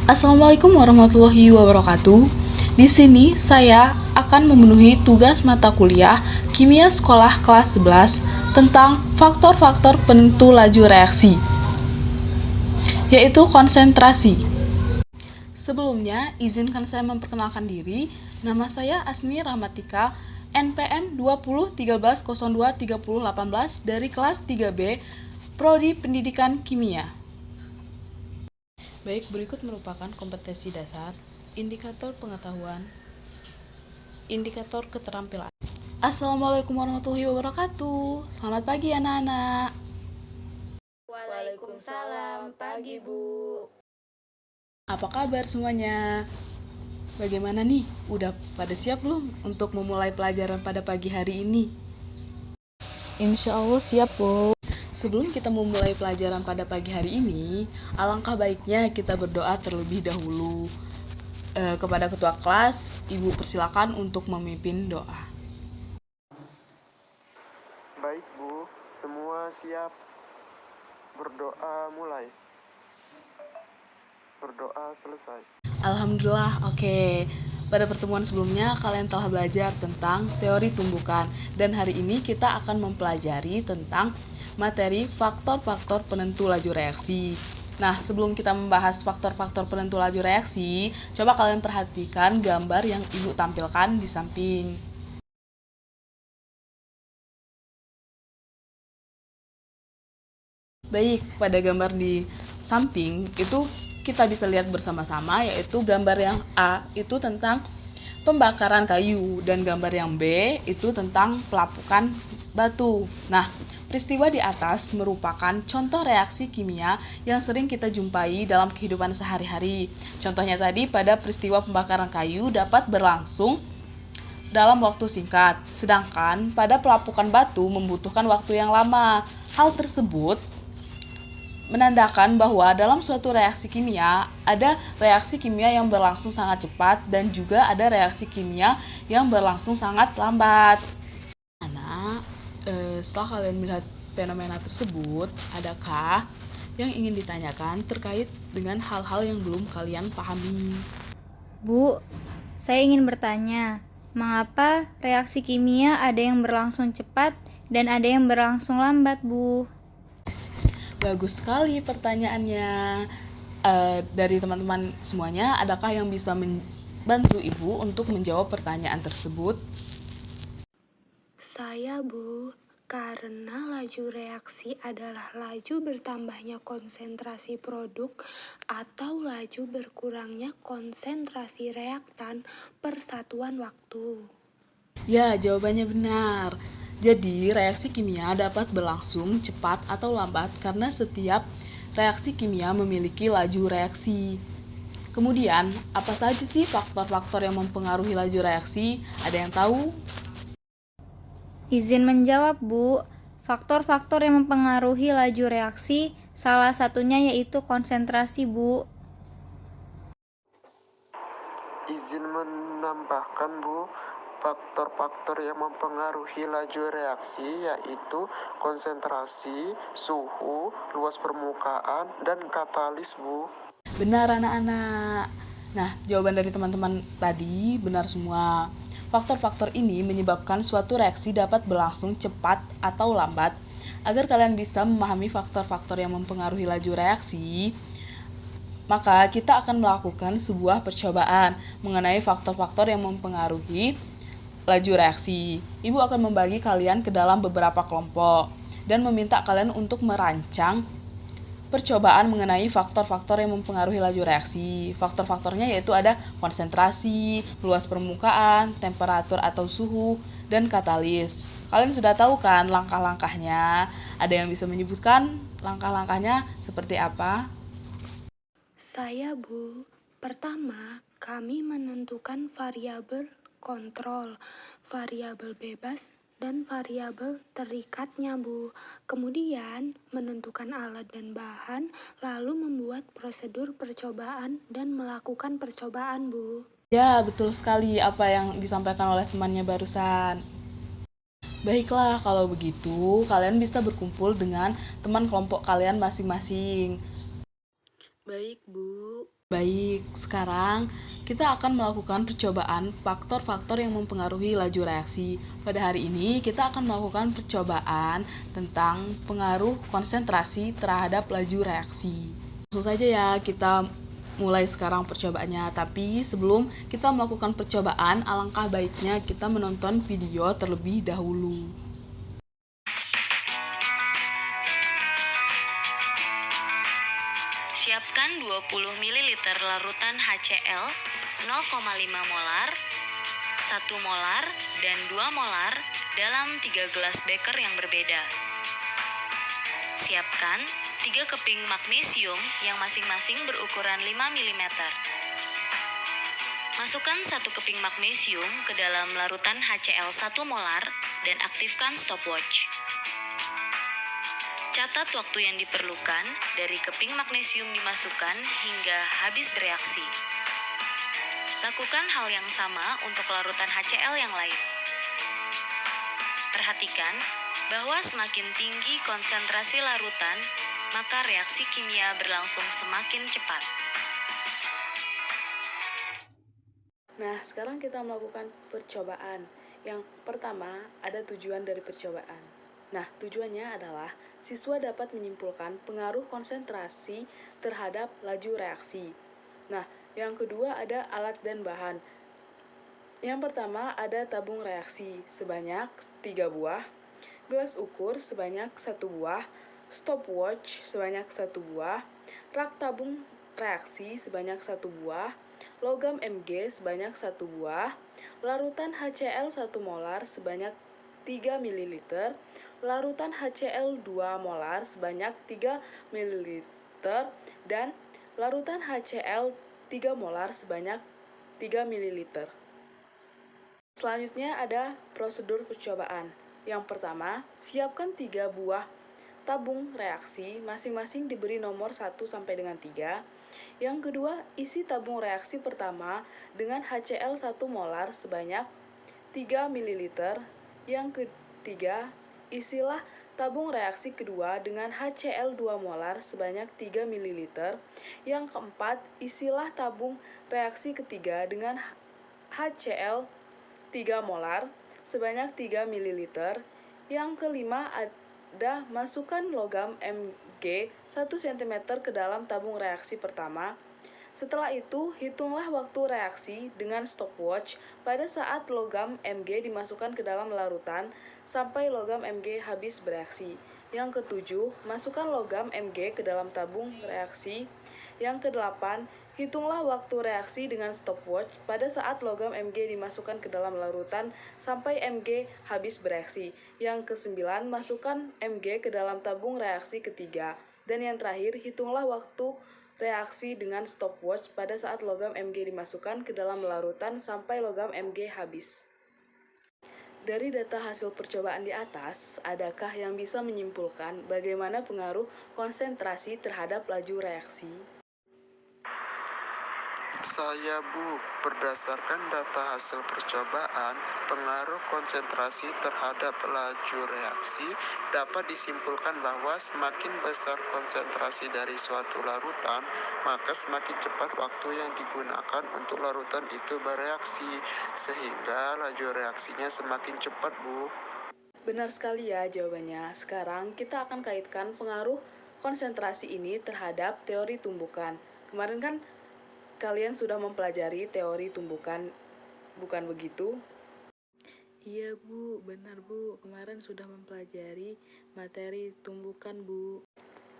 Assalamualaikum warahmatullahi wabarakatuh. Di sini saya akan memenuhi tugas mata kuliah Kimia Sekolah kelas 11 tentang faktor-faktor penentu laju reaksi, yaitu konsentrasi. Sebelumnya, izinkan saya memperkenalkan diri. Nama saya Asni Rahmatika, NPM 2013023018 dari kelas 3B, Prodi Pendidikan Kimia. Baik, berikut merupakan kompetensi dasar, indikator pengetahuan, indikator keterampilan. Assalamualaikum warahmatullahi wabarakatuh. Selamat pagi anak-anak. Waalaikumsalam, pagi Bu. Apa kabar semuanya? Bagaimana nih? Udah pada siap belum untuk memulai pelajaran pada pagi hari ini? Insya Allah siap, Bu. Sebelum kita memulai pelajaran pada pagi hari ini, alangkah baiknya kita berdoa terlebih dahulu. Kepada ketua kelas, Ibu persilakan untuk memimpin doa. Baik Bu, semua siap. Berdoa mulai. Berdoa selesai. Alhamdulillah, oke. Pada pertemuan sebelumnya, kalian telah belajar tentang teori tumbukan. Dan hari ini kita akan mempelajari tentang materi faktor-faktor penentu laju reaksi. Nah, sebelum kita membahas faktor-faktor penentu laju reaksi, coba kalian perhatikan gambar yang Ibu tampilkan di samping. Baik, pada gambar di samping itu kita bisa lihat bersama-sama, yaitu gambar yang A itu tentang pembakaran kayu dan gambar yang B itu tentang pelapukan batu. Nah, peristiwa di atas merupakan contoh reaksi kimia yang sering kita jumpai dalam kehidupan sehari-hari. Contohnya tadi pada peristiwa pembakaran kayu dapat berlangsung dalam waktu singkat, sedangkan pada pelapukan batu membutuhkan waktu yang lama. Hal tersebut menandakan bahwa dalam suatu reaksi kimia ada reaksi kimia yang berlangsung sangat cepat dan juga ada reaksi kimia yang berlangsung sangat lambat. Setelah kalian melihat fenomena tersebut, adakah yang ingin ditanyakan terkait dengan hal-hal yang belum kalian pahami? Bu, saya ingin bertanya, mengapa reaksi kimia ada yang berlangsung cepat dan ada yang berlangsung lambat, Bu? Bagus sekali pertanyaannya. Dari teman-teman semuanya, adakah yang bisa membantu Ibu untuk menjawab pertanyaan tersebut? Saya, Bu, karena laju reaksi adalah laju bertambahnya konsentrasi produk atau laju berkurangnya konsentrasi reaktan per satuan waktu. Ya, jawabannya benar. Jadi, reaksi kimia dapat berlangsung cepat atau lambat karena setiap reaksi kimia memiliki laju reaksi. Kemudian, apa saja sih faktor-faktor yang mempengaruhi laju reaksi? Ada yang tahu? Izin menjawab, Bu. Faktor-faktor yang mempengaruhi laju reaksi, salah satunya yaitu konsentrasi, Bu. Izin menambahkan Bu, faktor-faktor yang mempengaruhi laju reaksi yaitu konsentrasi, suhu, luas permukaan, dan katalis Bu. Benar anak-anak. Nah, jawaban dari teman-teman tadi benar semua. Faktor-faktor ini menyebabkan suatu reaksi dapat berlangsung cepat atau lambat. Agar kalian bisa memahami faktor-faktor yang mempengaruhi laju reaksi, maka kita akan melakukan sebuah percobaan mengenai faktor-faktor yang mempengaruhi laju reaksi. Ibu akan membagi kalian ke dalam beberapa kelompok dan meminta kalian untuk merancang percobaan mengenai faktor-faktor yang mempengaruhi laju reaksi. Faktor-faktornya yaitu ada konsentrasi, luas permukaan, temperatur atau suhu, dan katalis. Kalian sudah tahu kan langkah-langkahnya? Ada yang bisa menyebutkan langkah-langkahnya seperti apa? Saya, Bu, pertama, kami menentukan variabel kontrol, variabel bebas, dan variabel terikatnya, Bu. Kemudian, menentukan alat dan bahan, lalu membuat prosedur percobaan dan melakukan percobaan, Bu. Ya, betul sekali apa yang disampaikan oleh temannya barusan. Baiklah, kalau begitu kalian bisa berkumpul dengan teman kelompok kalian masing-masing. Baik, Bu. Baik, sekarang kita akan melakukan percobaan faktor-faktor yang mempengaruhi laju reaksi. Pada hari ini, kita akan melakukan percobaan tentang pengaruh konsentrasi terhadap laju reaksi. Langsung saja ya, kita mulai sekarang percobaannya. Tapi sebelum kita melakukan percobaan, alangkah baiknya kita menonton video terlebih dahulu. Siapkan 20 ml larutan HCl 0,5 molar, 1 molar, dan 2 molar dalam 3 gelas beker yang berbeda. Siapkan 3 keping magnesium yang masing-masing berukuran 5 mm. Masukkan 1 keping magnesium ke dalam larutan HCl 1 molar dan aktifkan stopwatch. Catat waktu yang diperlukan dari keping magnesium dimasukkan hingga habis bereaksi. Lakukan hal yang sama untuk larutan HCl yang lain. Perhatikan bahwa semakin tinggi konsentrasi larutan, maka reaksi kimia berlangsung semakin cepat. Nah, sekarang kita melakukan percobaan. Yang pertama, ada tujuan dari percobaan. Nah, tujuannya adalah siswa dapat menyimpulkan pengaruh konsentrasi terhadap laju reaksi. Nah, yang kedua ada alat dan bahan. Yang pertama ada tabung reaksi sebanyak 3 buah, gelas ukur sebanyak 1 buah, stopwatch sebanyak 1 buah, rak tabung reaksi sebanyak 1 buah, logam Mg sebanyak 1 buah, larutan HCl 1 molar sebanyak 3 ml, larutan HCl 2 molar sebanyak 3 ml, dan larutan HCl 3 molar sebanyak 3 ml. Selanjutnya ada prosedur percobaan. Yang pertama, siapkan 3 buah tabung reaksi, masing-masing diberi nomor 1 sampai dengan 3. Yang kedua, isi tabung reaksi pertama dengan HCl 1 molar sebanyak 3 ml. Yang ketiga, isilah tabung reaksi kedua dengan HCl 2 molar sebanyak 3 ml. Yang keempat, isilah tabung reaksi ketiga dengan HCl 3 molar sebanyak 3 ml. Yang kelima, ada masukkan logam Mg 1 cm ke dalam tabung reaksi pertama. Setelah itu, hitunglah waktu reaksi dengan stopwatch pada saat logam Mg dimasukkan ke dalam larutan sampai logam Mg habis bereaksi. Yang ketujuh, masukkan logam Mg ke dalam tabung reaksi. Yang kedelapan, hitunglah waktu reaksi dengan stopwatch pada saat logam Mg dimasukkan ke dalam larutan sampai Mg habis bereaksi. Yang kesembilan, masukkan Mg ke dalam tabung reaksi ketiga. Dan yang terakhir, hitunglah waktu reaksi dengan stopwatch pada saat logam Mg dimasukkan ke dalam larutan sampai logam Mg habis. Dari data hasil percobaan di atas, adakah yang bisa menyimpulkan bagaimana pengaruh konsentrasi terhadap laju reaksi? Saya Bu, berdasarkan data hasil percobaan, pengaruh konsentrasi terhadap laju reaksi dapat disimpulkan bahwa semakin besar konsentrasi dari suatu larutan, maka semakin cepat waktu yang digunakan untuk larutan itu bereaksi, sehingga laju reaksinya semakin cepat Bu. Benar sekali ya jawabannya. Sekarang kita akan kaitkan pengaruh konsentrasi ini terhadap teori tumbukan. Kemarin kan kalian sudah mempelajari teori tumbukan, bukan begitu? Iya Bu, benar Bu. Kemarin sudah mempelajari materi tumbukan Bu.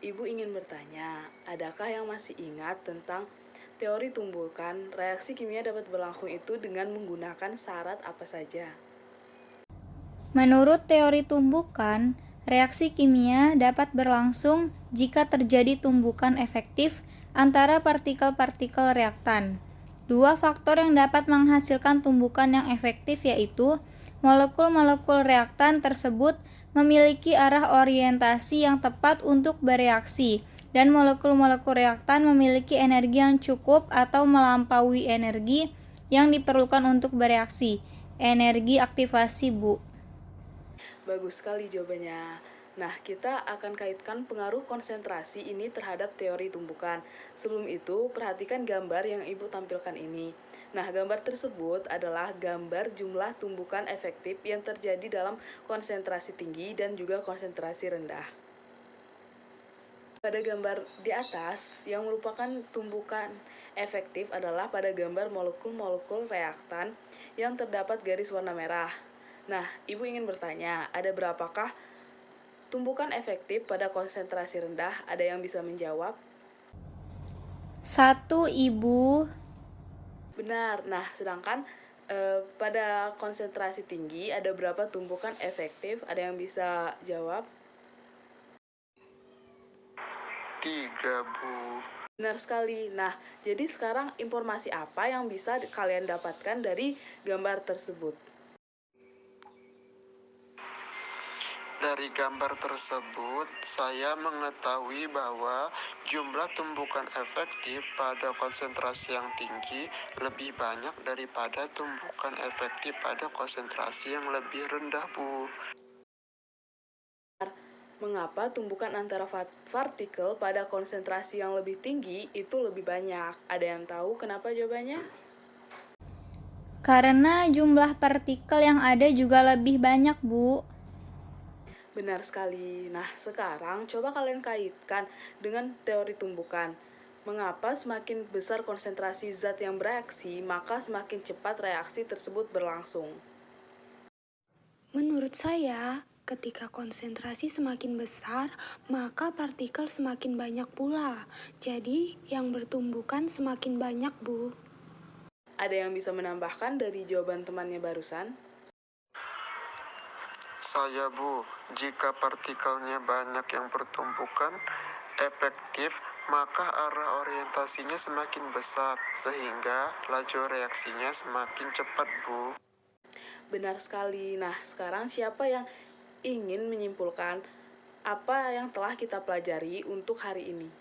Ibu ingin bertanya, adakah yang masih ingat tentang teori tumbukan? Reaksi kimia dapat berlangsung itu dengan menggunakan syarat apa saja? Menurut teori tumbukan, reaksi kimia dapat berlangsung jika terjadi tumbukan efektif antara partikel-partikel reaktan. Dua faktor yang dapat menghasilkan tumbukan yang efektif yaitu molekul-molekul reaktan tersebut memiliki arah orientasi yang tepat untuk bereaksi dan molekul-molekul reaktan memiliki energi yang cukup atau melampaui energi yang diperlukan untuk bereaksi. Energi aktivasi, Bu. Bagus sekali jawabannya. Nah, kita akan kaitkan pengaruh konsentrasi ini terhadap teori tumbukan. Sebelum itu, perhatikan gambar yang Ibu tampilkan ini. Nah, gambar tersebut adalah gambar jumlah tumbukan efektif yang terjadi dalam konsentrasi tinggi dan juga konsentrasi rendah. Pada gambar di atas, yang merupakan tumbukan efektif adalah pada gambar molekul-molekul reaktan yang terdapat garis warna merah. Nah, Ibu ingin bertanya, ada berapakah tumbukan efektif pada konsentrasi rendah? Ada yang bisa menjawab? 1, Ibu. Benar. Nah, sedangkan pada konsentrasi tinggi ada berapa tumbukan efektif? Ada yang bisa jawab? 3, Bu. Benar sekali. Nah, jadi sekarang informasi apa yang bisa kalian dapatkan dari gambar tersebut? Dari gambar tersebut, saya mengetahui bahwa jumlah tumbukan efektif pada konsentrasi yang tinggi lebih banyak daripada tumbukan efektif pada konsentrasi yang lebih rendah, Bu. Mengapa tumbukan antara partikel pada konsentrasi yang lebih tinggi itu lebih banyak? Ada yang tahu kenapa jawabannya? Karena jumlah partikel yang ada juga lebih banyak, Bu. Benar sekali. Nah, sekarang coba kalian kaitkan dengan teori tumbukan. Mengapa semakin besar konsentrasi zat yang bereaksi, maka semakin cepat reaksi tersebut berlangsung? Menurut saya, ketika konsentrasi semakin besar, maka partikel semakin banyak pula. Jadi, yang bertumbukan semakin banyak, Bu. Ada yang bisa menambahkan dari jawaban temannya barusan? Saya, Bu, jika partikelnya banyak yang bertumbukan efektif, maka arah orientasinya semakin besar, sehingga laju reaksinya semakin cepat, Bu. Benar sekali. Nah, sekarang siapa yang ingin menyimpulkan apa yang telah kita pelajari untuk hari ini?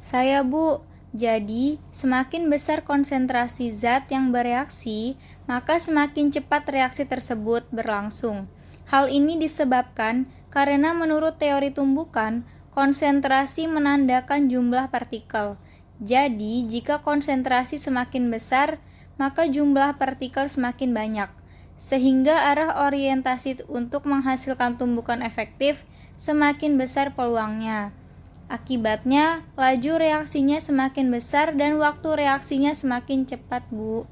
Saya, Bu. Jadi, semakin besar konsentrasi zat yang bereaksi, maka semakin cepat reaksi tersebut berlangsung. Hal ini disebabkan karena menurut teori tumbukan, konsentrasi menandakan jumlah partikel. Jadi, jika konsentrasi semakin besar, maka jumlah partikel semakin banyak, sehingga arah orientasi untuk menghasilkan tumbukan efektif semakin besar peluangnya. Akibatnya, laju reaksinya semakin besar dan waktu reaksinya semakin cepat, Bu.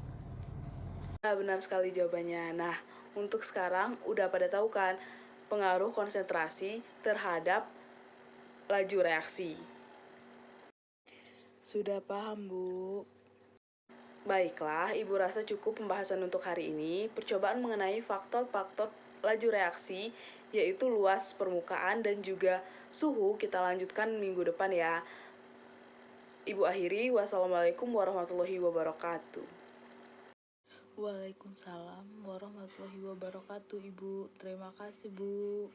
Benar sekali jawabannya. Nah, untuk sekarang udah pada tahu kan pengaruh konsentrasi terhadap laju reaksi. Sudah paham, Bu? Baiklah, Ibu rasa cukup pembahasan untuk hari ini. Percobaan mengenai faktor-faktor laju reaksi, yaitu luas permukaan dan juga suhu, kita lanjutkan minggu depan ya. Ibu akhiri, wassalamualaikum warahmatullahi wabarakatuh. Waalaikumsalam warahmatullahi wabarakatuh, Ibu. Terima kasih, Bu.